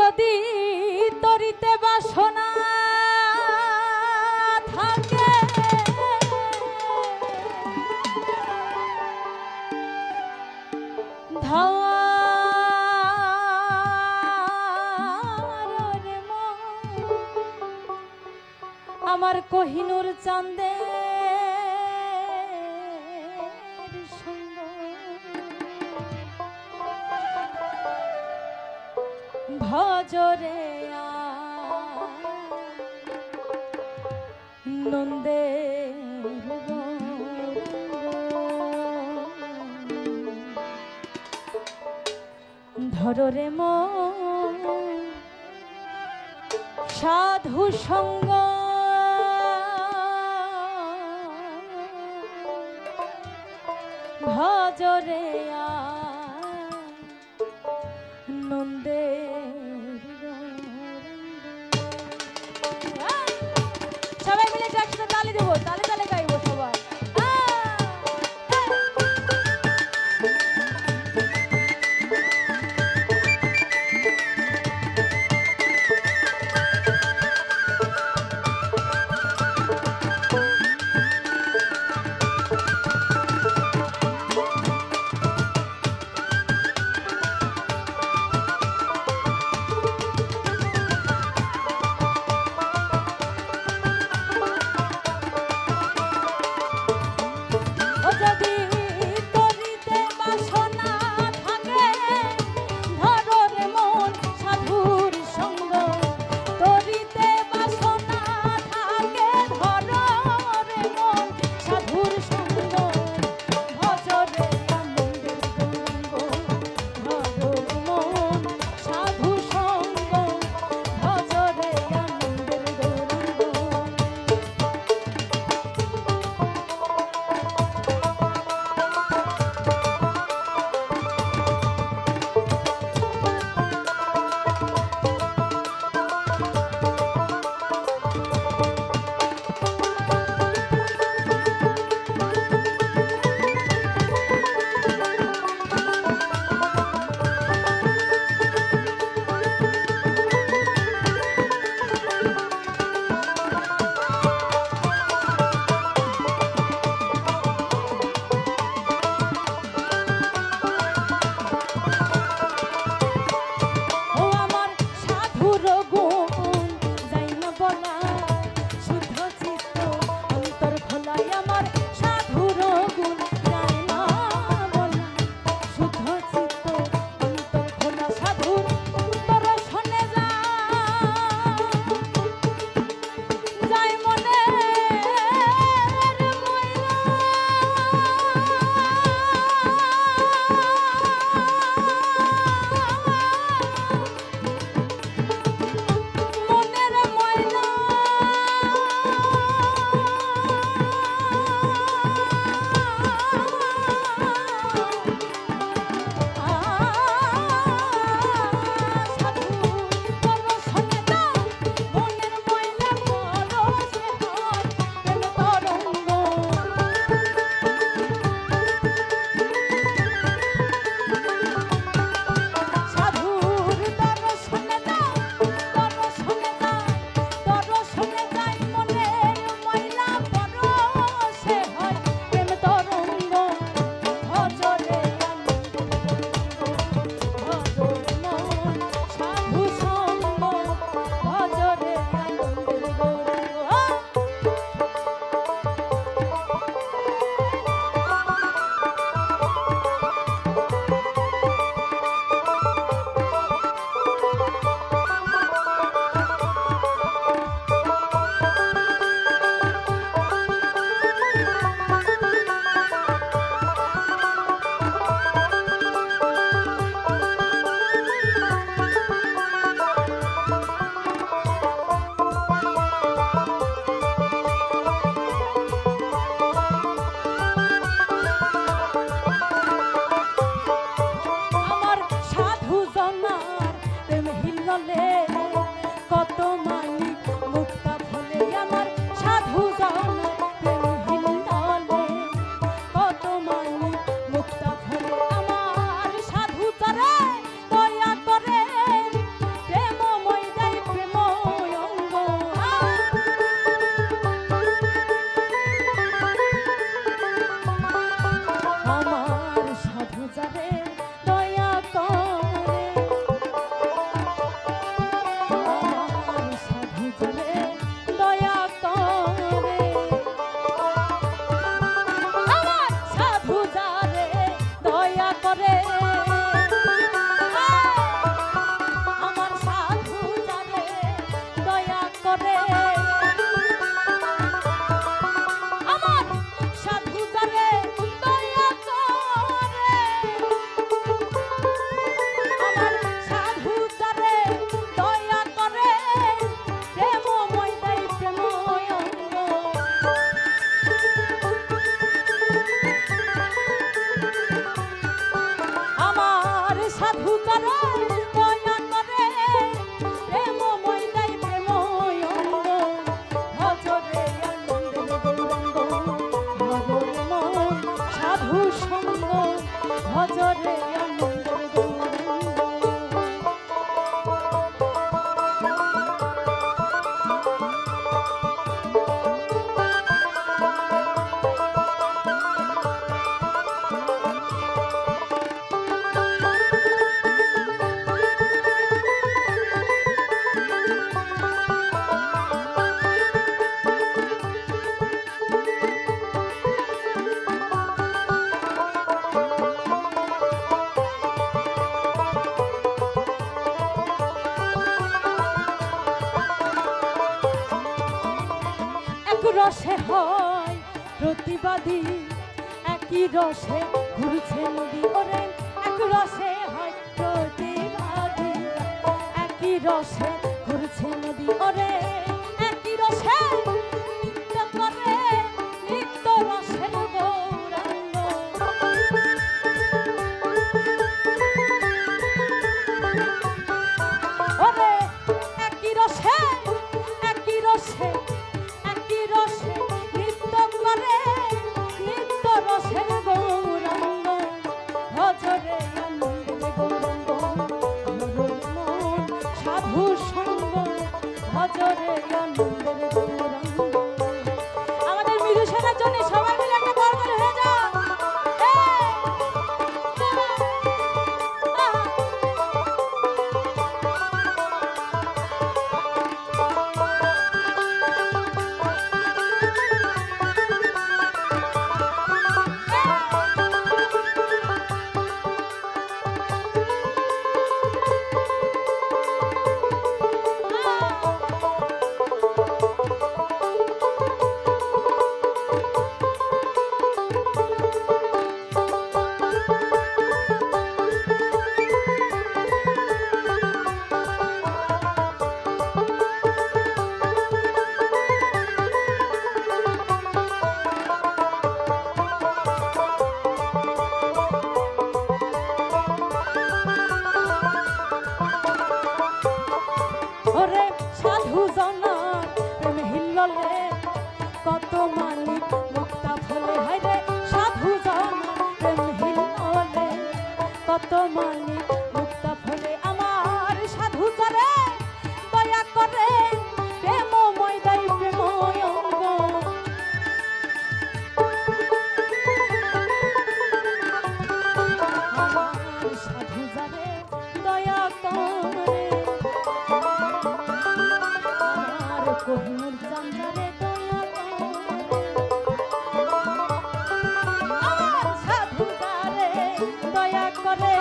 যদি তরিতে বাসনা থাকে, ধারে মন আমার কোহিনূর চাঁদের সঙ্গ ভজরে নন্দের ধররে মন সাধু সঙ্গ ভজরে নন্দের সবাই মিলে একসাথে তালি দেবো, তালে তালে গাইবো সবাই। সাধু তারা দয়া করে প্রেমময় দেয় প্রেমময় অঙ্গ ভজরে আনন্দের গৌরঙ্গ ভজরে মন সাধু সঙ্গ ভজরে আনন্দের গৌরঙ্গ। রসে হয় প্রতিবাদী একই রসে ঘুরছে নদী ওরে এক রসে হয় প্রতিবাদী একই রসে ঘুরছে নদী ওরে একই রসে নৃত্য করে নিত্য রসের গৌরাঙ্গ ওরে একই রসে একই রসে রসে নৃত্য করে নিত্য রসের গৌরাঙ্গ ভজরে আনন্দের গৌরাঙ্গ সাধু সঙ্গ ভজরে আনন্দের গৌরাঙ্গ। আমাদের মৃদু সেনার জন্য সবাই মিলে একটা গড়গড় হয়ে যা ওরে সাধু জনার প্রেম হিল্ললে কত মানিক মুক্তা ফলে হায়রে সাধু জনার প্রেম হিল্ললে কত মানিক মুক্তা ফলে আমার সাধু করে দয়া করে প্রেমময় দেয় প্রেমময় অঙ্গ আমার সাধু যারে দয়া করে কোহিনুর চান্দারে দয়া আমার সাধু যারে দয়া করে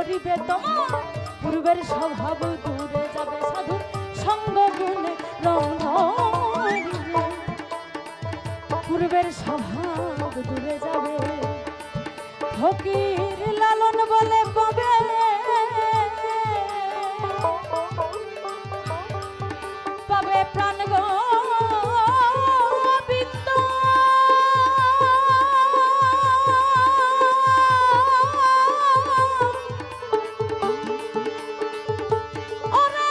ধরিবে তোমার পূর্বের স্বভাব দূরে যাবে সাধু সঙ্গ গুণে রং ধরিবে পূর্বের স্বভাব দূরে যাবে ফকির লালন বলে পাবে পাবে প্রাণ গোবিন্দ ওরে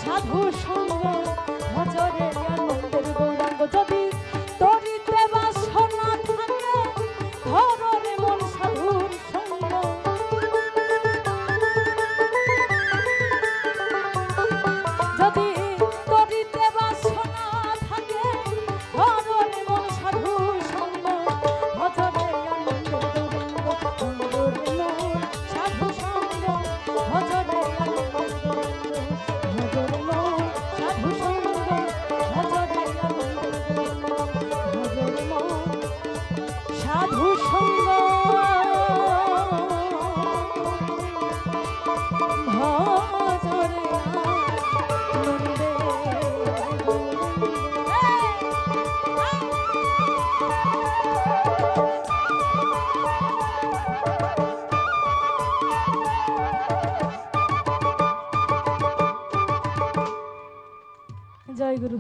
সাধু সঙ্গ ভজরে আনন্দের গৌরাঙ্গ যদি তরিতে বাসনা থাকে ধরে মন সাধুর সঙ্গ যদি তরিতে বাসনা থাকে ধরে মন সাধুর সঙ্গ ভজরে আনন্দের গৌরাঙ্গ ধরে মন সাধু সঙ্গ ভজরে আনন্দের সাধু সঙ্গ ভজরে আনন্দে জয় গুরু।